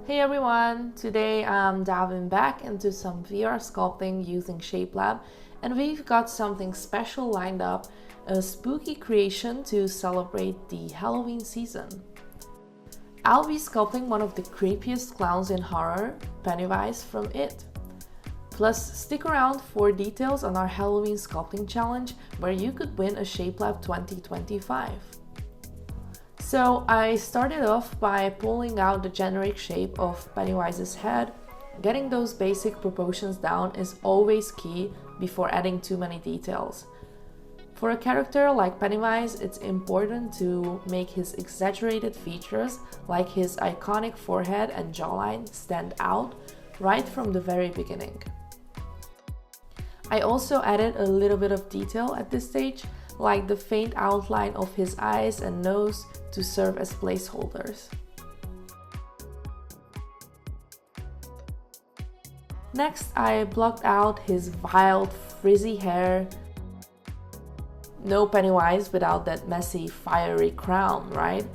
Hey everyone! Today I'm diving back into some VR sculpting using Shapelab, and we've got something special lined up, a spooky creation to celebrate the Halloween season. I'll be sculpting one of the creepiest clowns in horror, Pennywise from It. Plus, stick around for details on our Halloween sculpting challenge where you could win a Shapelab 2025. So I started off by pulling out the generic shape of Pennywise's head. Getting those basic proportions down is always key before adding too many details. For a character like Pennywise, it's important to make his exaggerated features, like his iconic forehead and jawline, stand out right from the very beginning. I also added a little bit of detail at this stage, like the faint outline of his eyes and nose to serve as placeholders. Next, I blocked out his wild, frizzy hair. No Pennywise without that messy, fiery crown, right?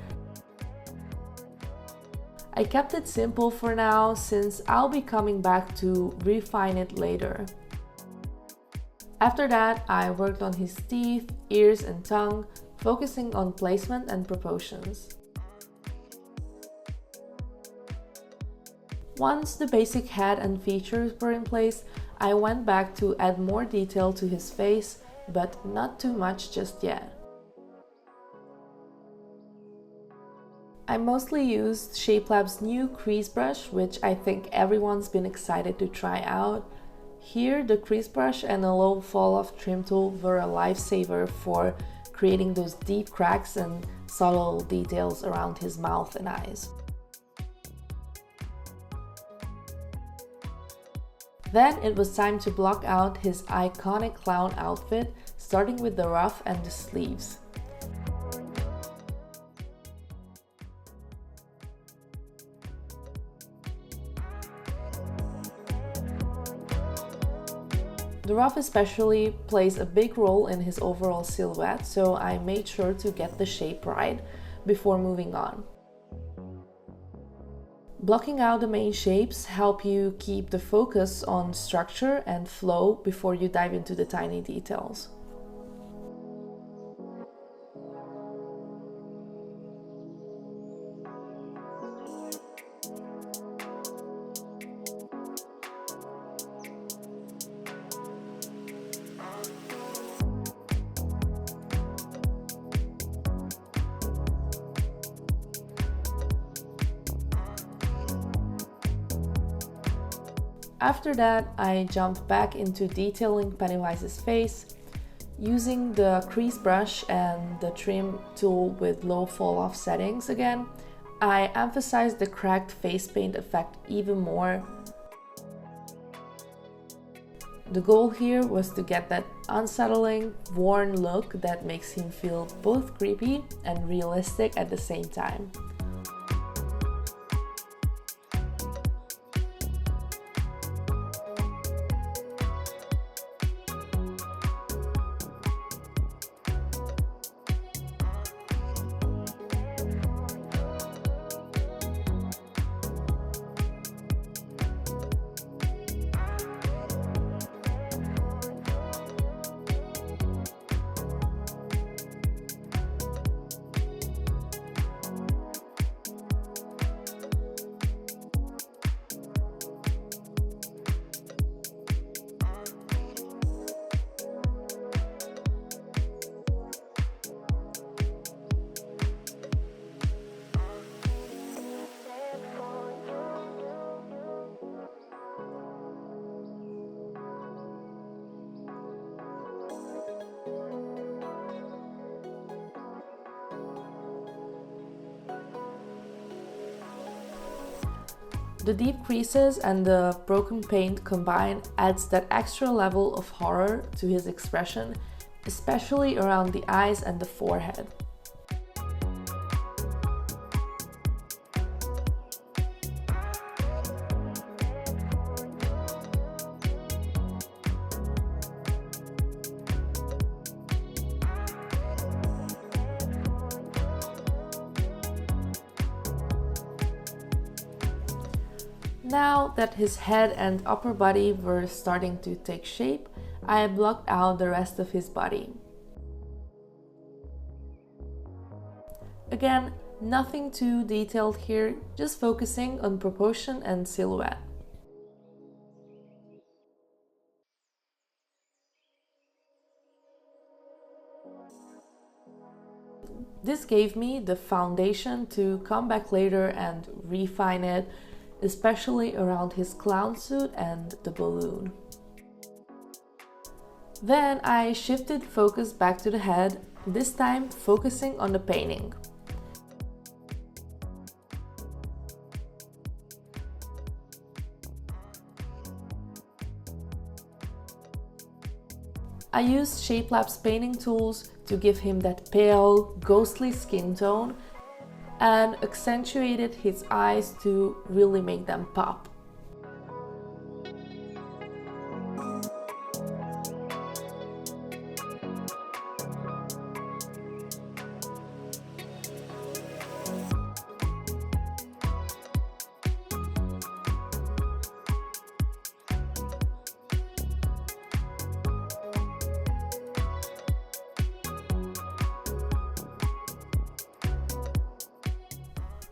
I kept it simple for now since I'll be coming back to refine it later. After that, I worked on his teeth, ears, and tongue, focusing on placement and proportions. Once the basic head and features were in place, I went back to add more detail to his face, but not too much just yet. I mostly used Shapelab's new crease brush, which I think everyone's been excited to try out. Here, the crease brush and a low fall-off trim tool were a lifesaver for creating those deep cracks and subtle details around his mouth and eyes. Then it was time to block out his iconic clown outfit, starting with the ruff and the sleeves. The ruff especially plays a big role in his overall silhouette, so I made sure to get the shape right before moving on. Blocking out the main shapes help you keep the focus on structure and flow before you dive into the tiny details. After that, I jumped back into detailing Pennywise's face. Using the crease brush and the trim tool with low fall-off settings again, I emphasized the cracked face paint effect even more. The goal here was to get that unsettling, worn look that makes him feel both creepy and realistic at the same time. The deep creases and the broken paint combined adds that extra level of horror to his expression, especially around the eyes and the forehead. Now that his head and upper body were starting to take shape, I blocked out the rest of his body. Again, nothing too detailed here, just focusing on proportion and silhouette. This gave me the foundation to come back later and refine it, especially around his clown suit and the balloon. Then I shifted focus back to the head, this time focusing on the painting. I used Shapelab's painting tools to give him that pale, ghostly skin tone and accentuated his eyes to really make them pop.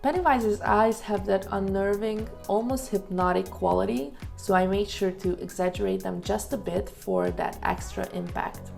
Pennywise's eyes have that unnerving, almost hypnotic quality, so I made sure to exaggerate them just a bit for that extra impact.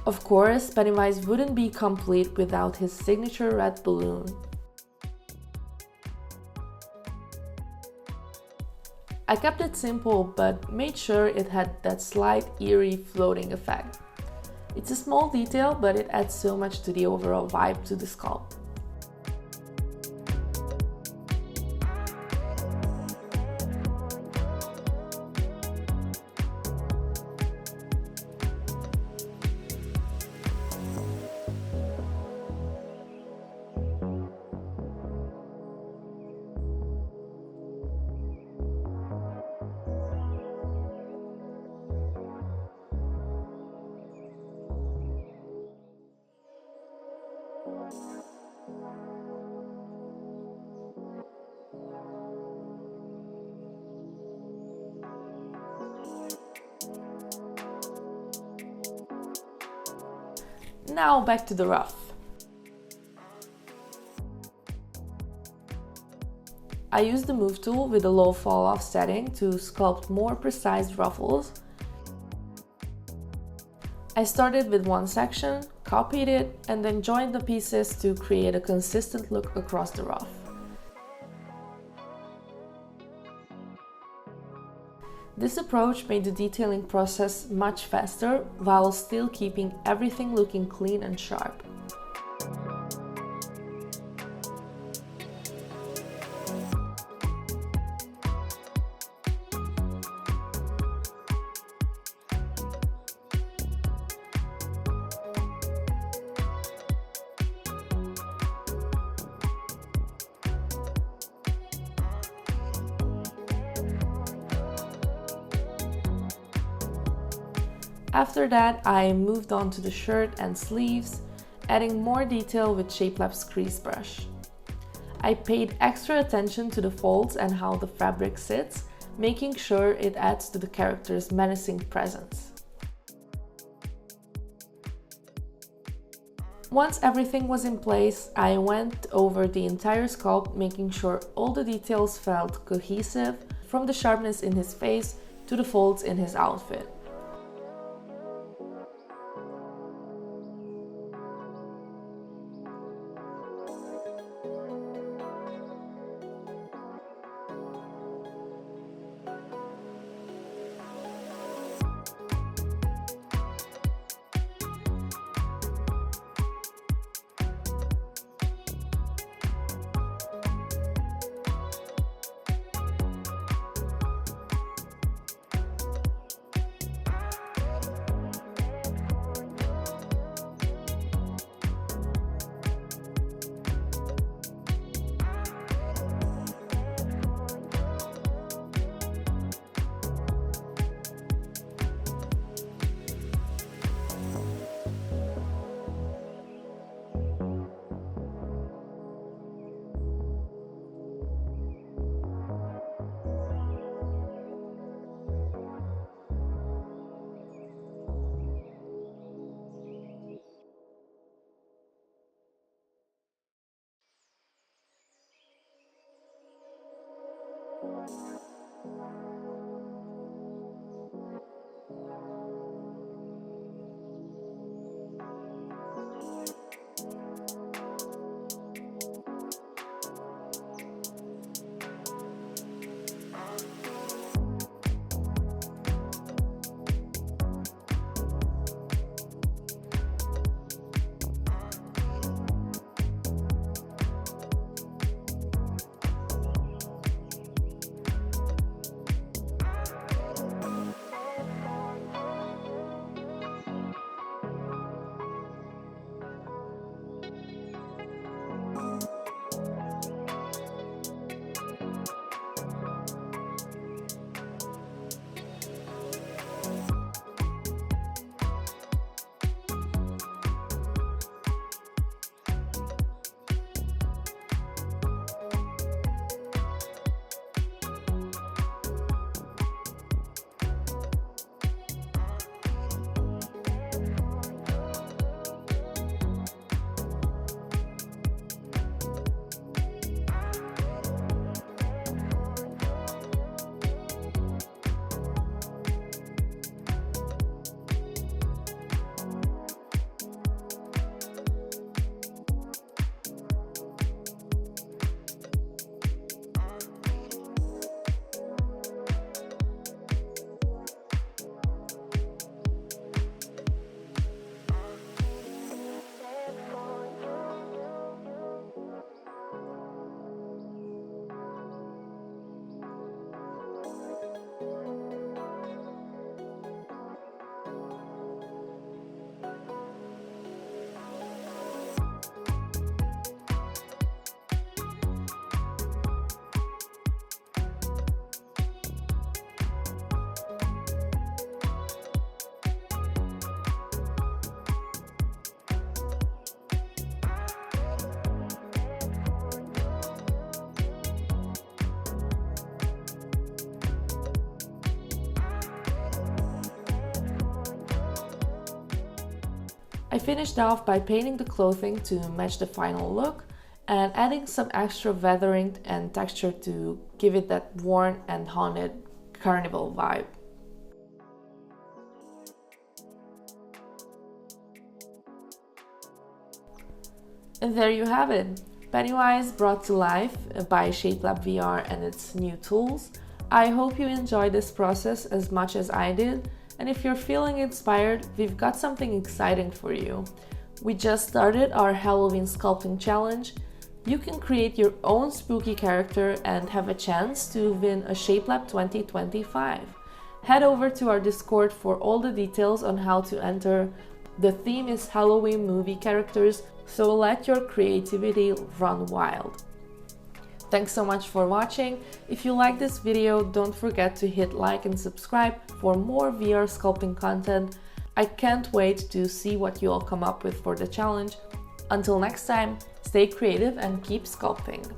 Of course, Pennywise wouldn't be complete without his signature red balloon. I kept it simple but made sure it had that slight eerie floating effect. It's a small detail, but it adds so much to the overall vibe to the sculpt. Now back to the ruff. I used the move tool with a low fall off setting to sculpt more precise ruffles. I started with one section, copied it, and then joined the pieces to create a consistent look across the ruff. This approach made the detailing process much faster while still keeping everything looking clean and sharp. After that, I moved on to the shirt and sleeves, adding more detail with Shapelab's crease brush. I paid extra attention to the folds and how the fabric sits, making sure it adds to the character's menacing presence. Once everything was in place, I went over the entire sculpt, making sure all the details felt cohesive, from the sharpness in his face to the folds in his outfit. I finished off by painting the clothing to match the final look and adding some extra weathering and texture to give it that worn and haunted carnival vibe. And there you have it, Pennywise brought to life by Shapelab VR and its new tools. I hope you enjoyed this process as much as I did. And if you're feeling inspired, we've got something exciting for you. We just started our Halloween sculpting challenge. You can create your own spooky character and have a chance to win a Shapelab 2025. Head over to our Discord for all the details on how to enter. The theme is Halloween movie characters, so let your creativity run wild. Thanks so much for watching. If you like this video, don't forget to hit like and subscribe for more VR sculpting content. I can't wait to see what you all come up with for the challenge. Until next time, stay creative and keep sculpting.